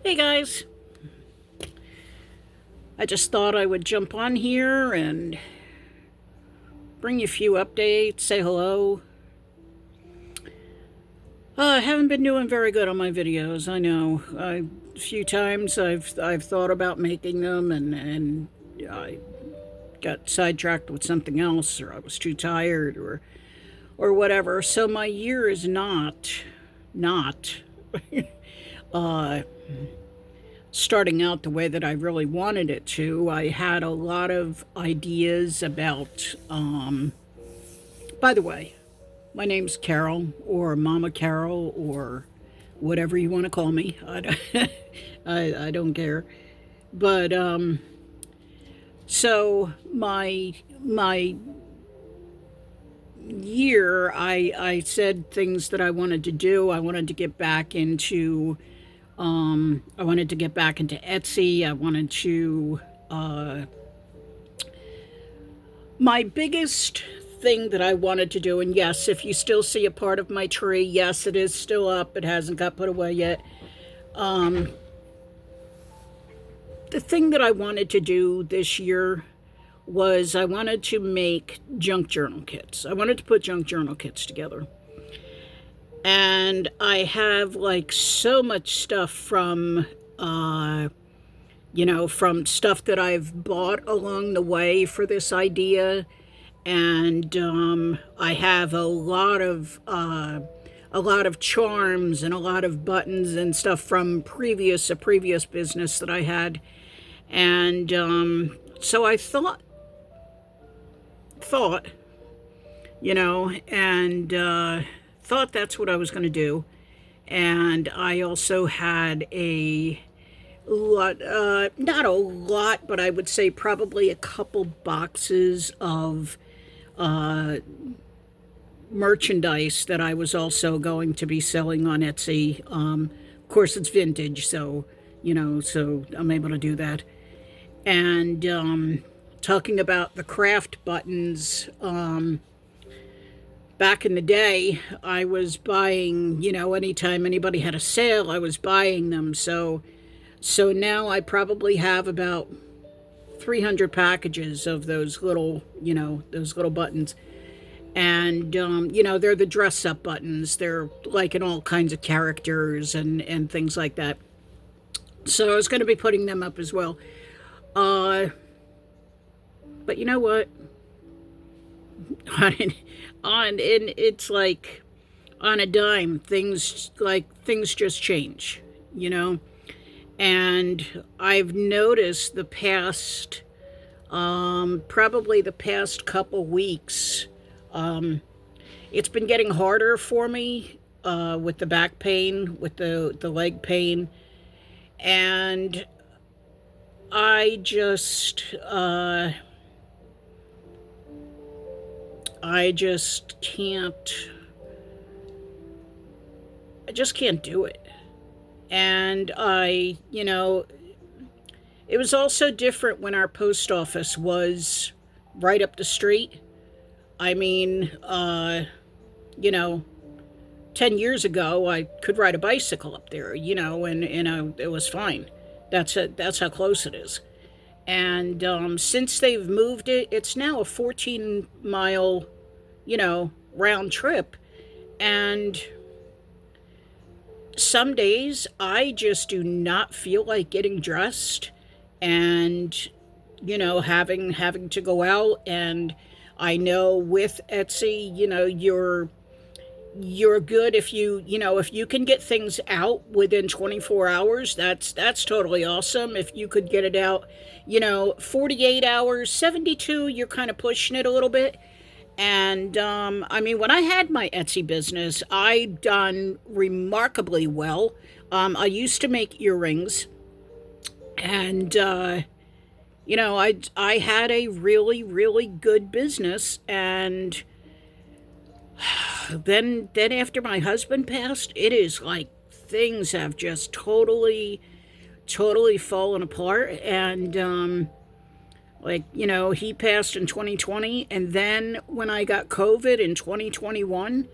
Hey guys, I just thought I would jump on here and bring you a few updates, say hello. I haven't been doing very good on my videos, I know. A few times I've thought about making them and I got sidetracked with something else, or I was too tired, or whatever. So my year is not uh starting out the way that I really wanted it to. I had a lot of ideas about, by the way, my name's Carol, or Mama Carol, or whatever you want to call me. I don't care. But, so my year, I said things that I wanted to do. I wanted to get back into I wanted to get back into Etsy. I wanted to. My biggest thing that I wanted to do, and yes, if you still see a part of my tree, yes, it is still up. It hasn't got put away yet. The thing that I wanted to do this year was I wanted to make junk journal kits. I wanted to put junk journal kits together. And I have like so much stuff from from stuff that I've bought along the way for this idea, and I have a lot of charms and a lot of buttons and stuff from a previous business that I had, and so I thought, and thought that's what I was going to do, and I also had a lot, not a lot, but I would say probably a couple boxes of merchandise that I was also going to be selling on Etsy. Of course, it's vintage, so so I'm able to do that. And talking about the craft buttons, back in the day, I was buying, anytime anybody had a sale, I was buying them. So now I probably have about 300 packages of those little buttons. And, they're the dress up buttons. They're like in all kinds of characters and things like that. So I was going to be putting them up as well. Uh, but you know what? And it's like on a dime, things just change, you know? And I've noticed probably the past couple weeks, it's been getting harder for me with the back pain, with the leg pain, and I just I just can't I just can't do it. And it was also different when our post office was right up the street. I mean, you know, 10 years ago, I could ride a bicycle up there, and it was fine. That's how close it is. And since they've moved it, it's now a 14-mile, round trip. And some days I just do not feel like getting dressed and having to go out. And I know with Etsy, you're good if if you can get things out within 24 hours. That's totally awesome. If you could get it out 48 hours, 72, you're kind of pushing it a little bit. And I mean, when I had my Etsy business, I done remarkably well. I used to make earrings, and I had a really really good business. And then after my husband passed, it is like things have just totally fallen apart. And he passed in 2020, and then when I got COVID in 2021,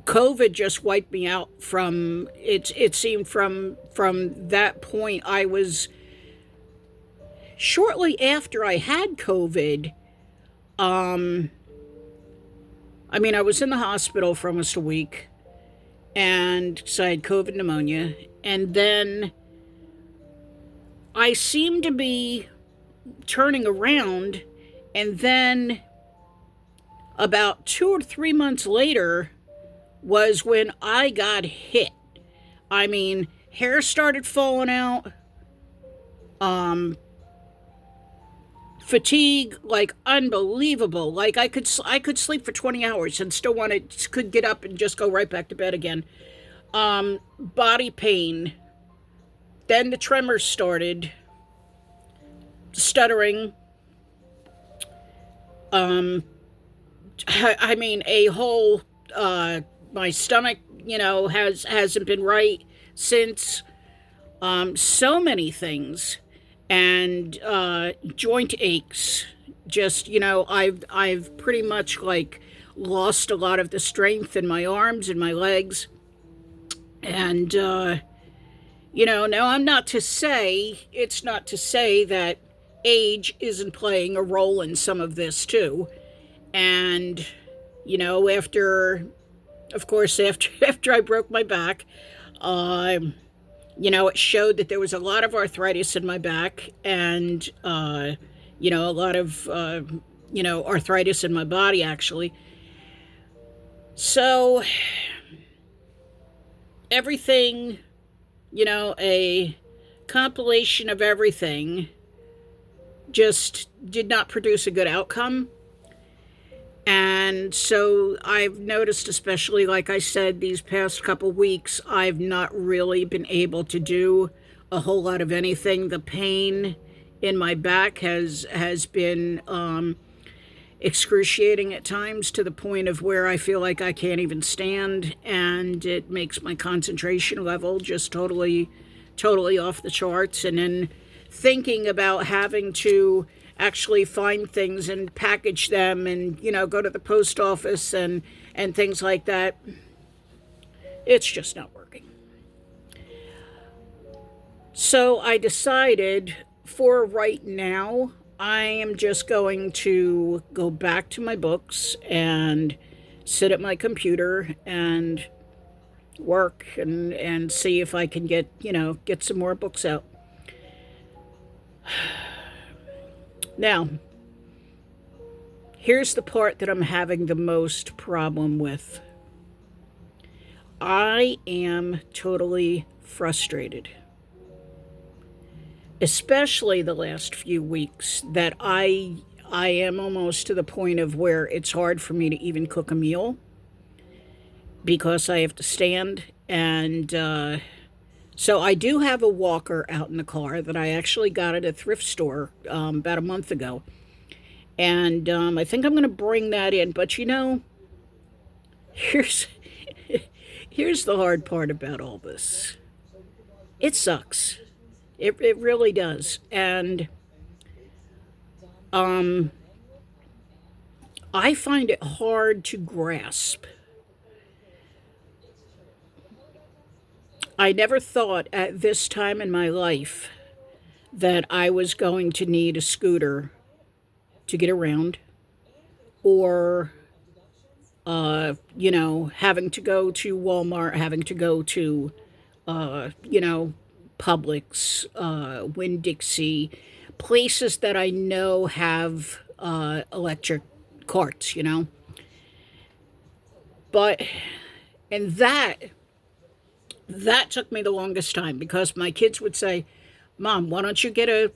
COVID just wiped me out from it. It seemed from that point. I was shortly after I had COVID. Um, I mean, I was in the hospital for almost a week, and so I had COVID pneumonia, and then I seemed to be turning around, and then about 2 or 3 months later was when I got hit. I mean, hair started falling out, um, fatigue like unbelievable. Like I could sleep for 20 hours and still could get up and just go right back to bed again. Body pain. Then the tremors started, stuttering. Um, I mean, a whole my stomach, hasn't been right since. So many things, and joint aches. Just I've pretty much like lost a lot of the strength in my arms and my legs, and now it's not to say that age isn't playing a role in some of this too. And, after, of course, after I broke my back, it showed that there was a lot of arthritis in my back and, a lot of, arthritis in my body, actually. So, everything, a compilation of everything just did not produce a good outcome. And so I've noticed, especially like I said, these past couple weeks, I've not really been able to do a whole lot of anything. The pain in my back has been excruciating at times, to the point of where I feel like I can't even stand, and it makes my concentration level just totally off the charts. And then thinking about having to actually find things and package them and go to the post office and things like that, it's just not working. So I decided, for right now, I am just going to go back to my books and sit at my computer and work and see if I can get some more books out. Now, here's the part that I'm having the most problem with. I am totally frustrated, especially the last few weeks, that I am almost to the point of where it's hard for me to even cook a meal because I have to stand. And so I do have a walker out in the car that I actually got at a thrift store about a month ago. And I think I'm going to bring that in. But here's here's the hard part about all this. It sucks. It really does. And I find it hard to grasp. I never thought at this time in my life that I was going to need a scooter to get around, or, having to go to Walmart, having to go to, Publix, Winn-Dixie, places that I know have electric carts, But, and that took me the longest time, because my kids would say, "Mom, why don't you get a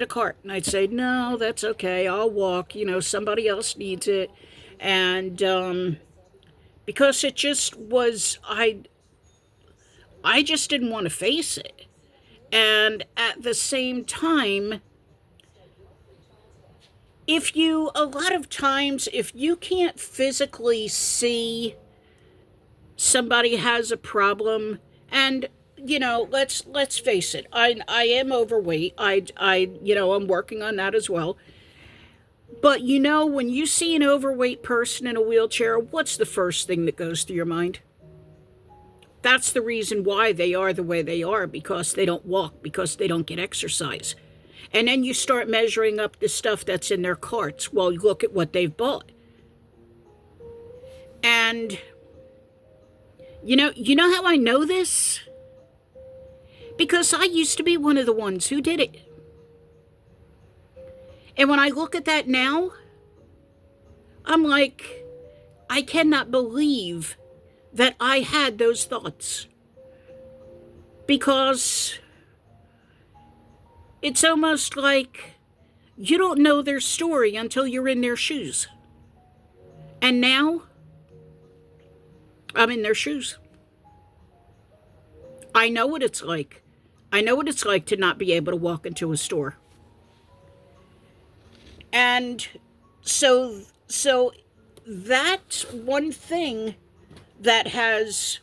cart?" And I'd say, "No, that's okay. I'll walk. Somebody else needs it." And because it just was, I just didn't want to face it. And at the same time, a lot of times, if you can't physically see somebody has a problem, and let's face it, I am overweight. I'm working on that as well. But when you see an overweight person in a wheelchair, what's the first thing that goes through your mind? That's the reason why they are the way they are, because they don't walk, because they don't get exercise. And then you start measuring up the stuff that's in their carts. Well, you look at what they've bought. And you know how I know this? Because I used to be one of the ones who did it. And when I look at that now, I'm like, I cannot believe that I had those thoughts. Because it's almost like you don't know their story until you're in their shoes. And now, I'm in their shoes. I know what it's like. I know what it's like to not be able to walk into a store. And so that's one thing that has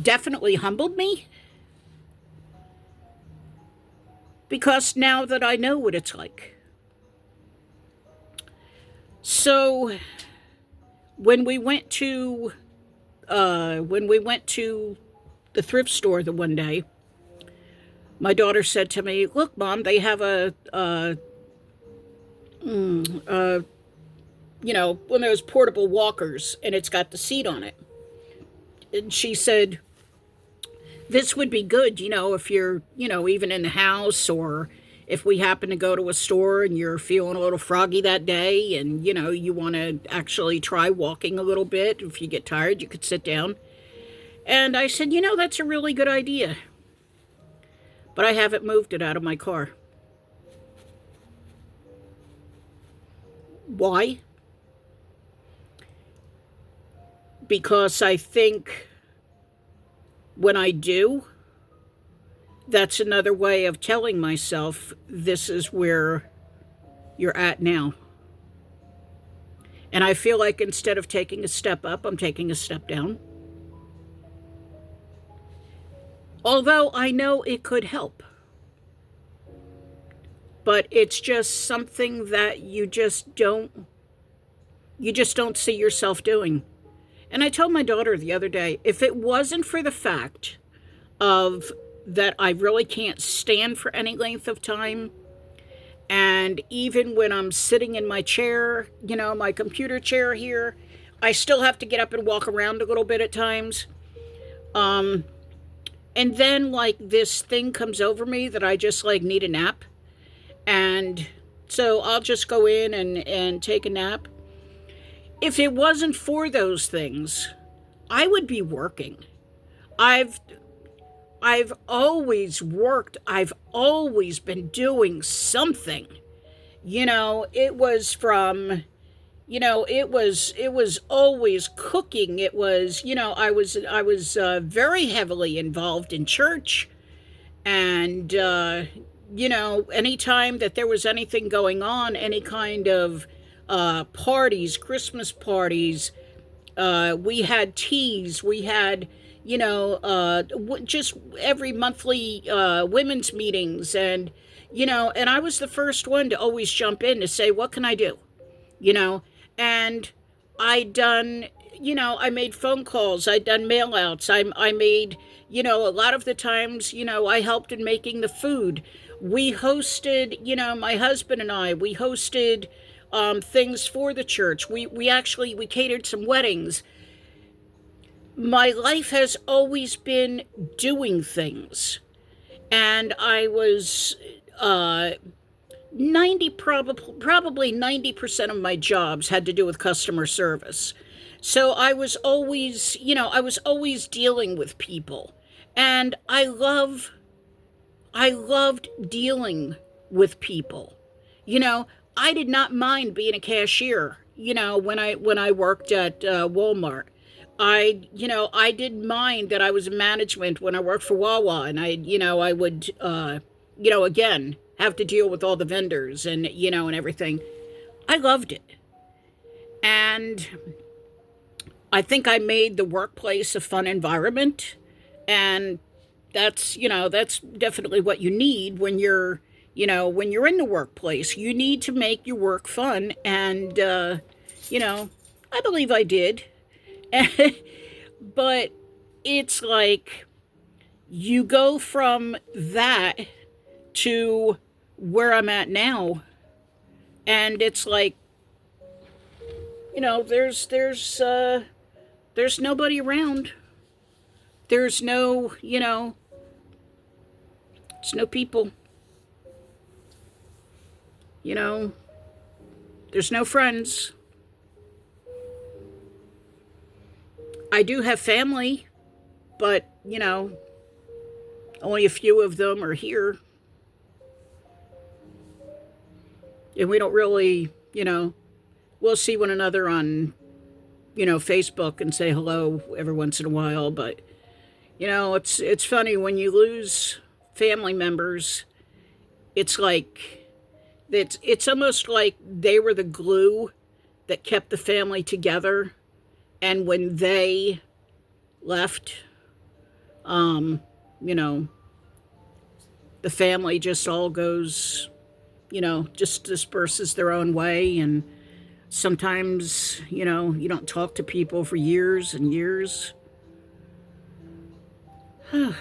definitely humbled me. Because now that I know what it's like. So when we went to the thrift store the one day, my daughter said to me, "Look, Mom, they have one of those portable walkers, and it's got the seat on it." And she said, "This would be good, if you're, even in the house, or if we happen to go to a store and you're feeling a little froggy that day and, you want to actually try walking a little bit. If you get tired, you could sit down." And I said, that's a really good idea. But I haven't moved it out of my car. Why? Because I think when I do, that's another way of telling myself this is where you're at now. And I feel like instead of taking a step up, I'm taking a step down. Although I know it could help. But it's just something that you just don't see yourself doing. And I told my daughter the other day, if it wasn't for the fact of that I really can't stand for any length of time, and even when I'm sitting in my chair, my computer chair here, I still have to get up and walk around a little bit at times. And then this thing comes over me that I just need a nap. And so I'll just go in and take a nap. If it wasn't for those things, I would be working. I've always worked. I've always been doing something. It was from, it was always cooking. It was, I was very heavily involved in church. And, anytime that there was anything going on, any kind of parties, Christmas parties, we had teas, we had, just every monthly women's meetings, and I was the first one to always jump in to say, what can I do? And I made phone calls, I'd done mail outs, I made, a lot of the times, I helped in making the food. We hosted, my husband and I, we hosted things for the church. We catered some weddings. My life has always been doing things. And I was probably 90% of my jobs had to do with customer service. So I was always, dealing with people. And I loved dealing with people. I did not mind being a cashier, when I worked at Walmart. I didn't mind that I was in management when I worked for Wawa, and I would, again, have to deal with all the vendors and, and everything. I loved it. And I think I made the workplace a fun environment. And that's definitely what you need when you're in the workplace. You need to make your work fun. And, I believe I did. But it's like you go from that to where I'm at now, and it's like, there's nobody around. There's no, there's no people. You know, there's no friends. I do have family, but, only a few of them are here. And we don't really, we'll see one another on, Facebook and say hello every once in a while. But, it's funny when you lose family members, it's like, it's almost like they were the glue that kept the family together. And when they left, you know, the family just all goes, just disperses their own way. And sometimes, you don't talk to people for years and years. I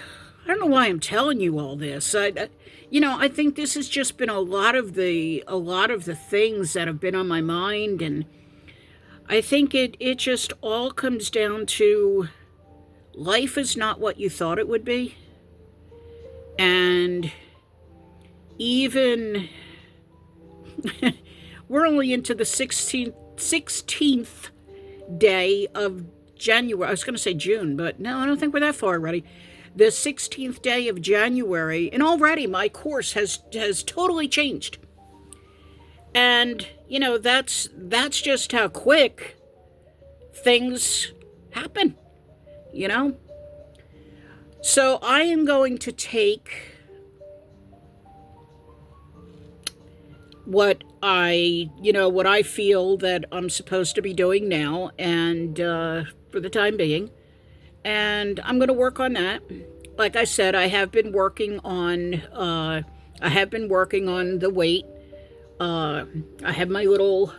don't know why I'm telling you all this. I think this has just been a lot of the things that have been on my mind, and I think it just all comes down to life is not what you thought it would be. And even we're only into the 16th day of January. I was going to say June, but no, I don't think we're that far already. The 16th day of January, and already my course has totally changed. And, that's just how quick things happen, So I am going to take what I feel that I'm supposed to be doing now, and for the time being, and I'm going to work on that. Like I said, I have been working on the weight. I have my little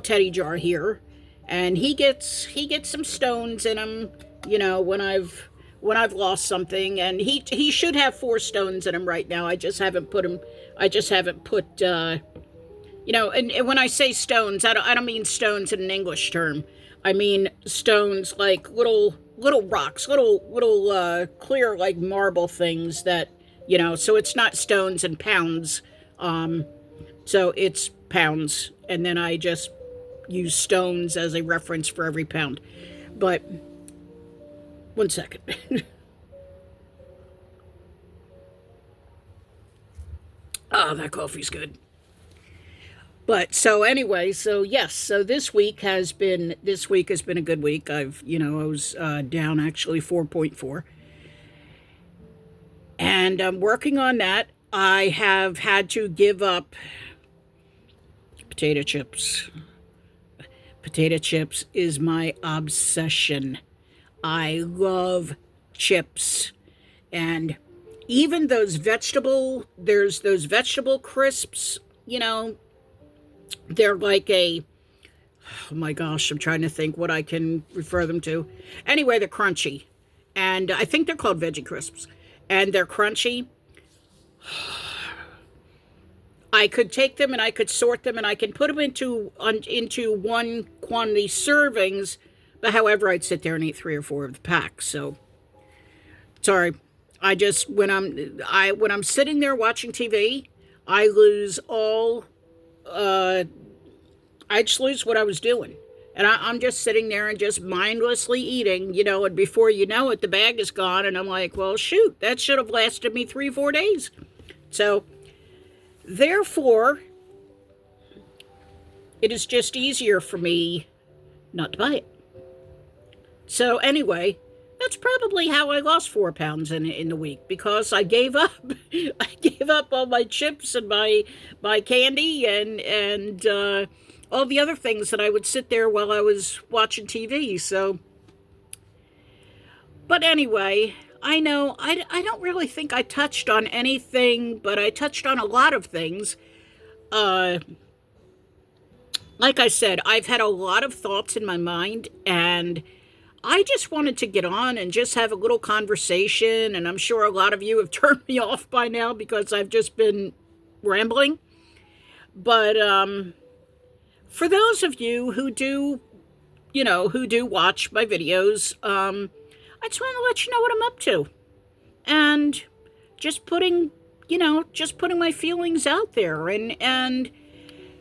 teddy jar here, and he gets some stones in him. When I've lost something, and he should have 4 stones in him right now. I just haven't put him. And when I say stones, I don't mean stones in an English term. I mean stones like little rocks, little clear like marble things that, so it's not stones and pounds. So it's pounds, and then I just use stones as a reference for every pound. But 1 second. That coffee's good. But so anyway, so yes, so this week has been a good week. I was down actually 4.4, and I'm working on that. I have had to give up potato chips. Potato chips is my obsession. I love chips, and even there's those vegetable crisps, they're like oh my gosh, I'm trying to think what I can refer them to. Anyway, they're crunchy, and I think they're called veggie crisps, and they're crunchy. I could take them and I could sort them and I can put them into one quantity servings, but however, I'd sit there and eat 3 or 4 of the pack. So sorry. I just when I'm sitting there watching TV, I lose all. I just lose what I was doing, and I'm just sitting there and just mindlessly eating, And before you know it, the bag is gone, and I'm like, well, shoot, that should have lasted me 3-4 days. So, therefore, it is just easier for me not to buy it. So anyway, that's probably how I lost 4 pounds in the week, because I gave up. I gave up all my chips and my candy and all the other things that I would sit there while I was watching TV. So, but anyway, I know I don't really think I touched on anything, but I touched on a lot of things. like I said, I've had a lot of thoughts in my mind, and I just wanted to get on and just have a little conversation. And I'm sure a lot of you have turned me off by now because I've just been rambling. But for those of you who do, who do watch my videos, I just want to let you know what I'm up to. And just putting, just putting my feelings out there. And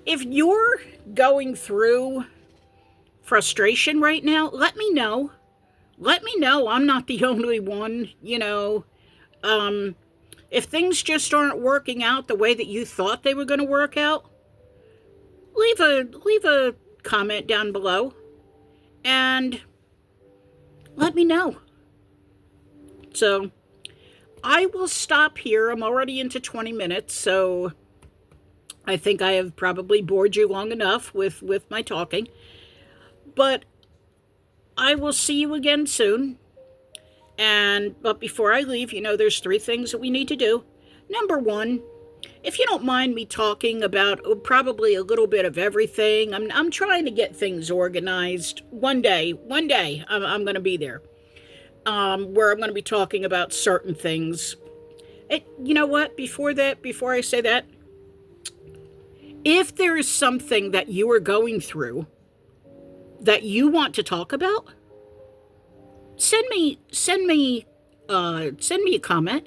if you're going through frustration right now, let me know. Let me know. I'm not the only one, If things just aren't working out the way that you thought they were going to work out, leave a comment down below and let me know. So I will stop here. I'm already into 20 minutes, so I think I have probably bored you long enough with my talking. But I will see you again soon. But before I leave, there's 3 things that we need to do. Number 1, if you don't mind me talking about probably a little bit of everything, I'm trying to get things organized. One day, I'm going to be there, where I'm going to be talking about certain things. You know what? Before I say that, if there is something that you are going through that you want to talk about, send me a comment,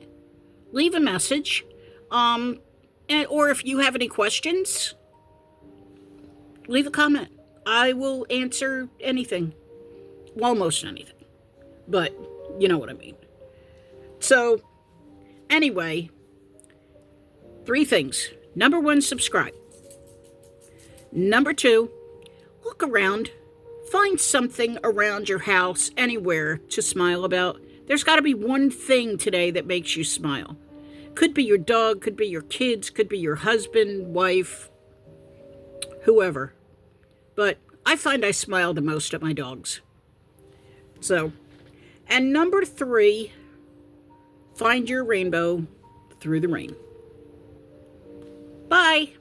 leave a message, or if you have any questions, leave a comment. I will answer anything, well, almost anything, but you know what I mean. So anyway, 3 things. Number 1, subscribe. Number 2, look around. Find something around your house, anywhere, to smile about. There's got to be one thing today that makes you smile. Could be your dog, could be your kids, could be your husband, wife, whoever. But I find I smile the most at my dogs. So, and number 3, find your rainbow through the rain. Bye.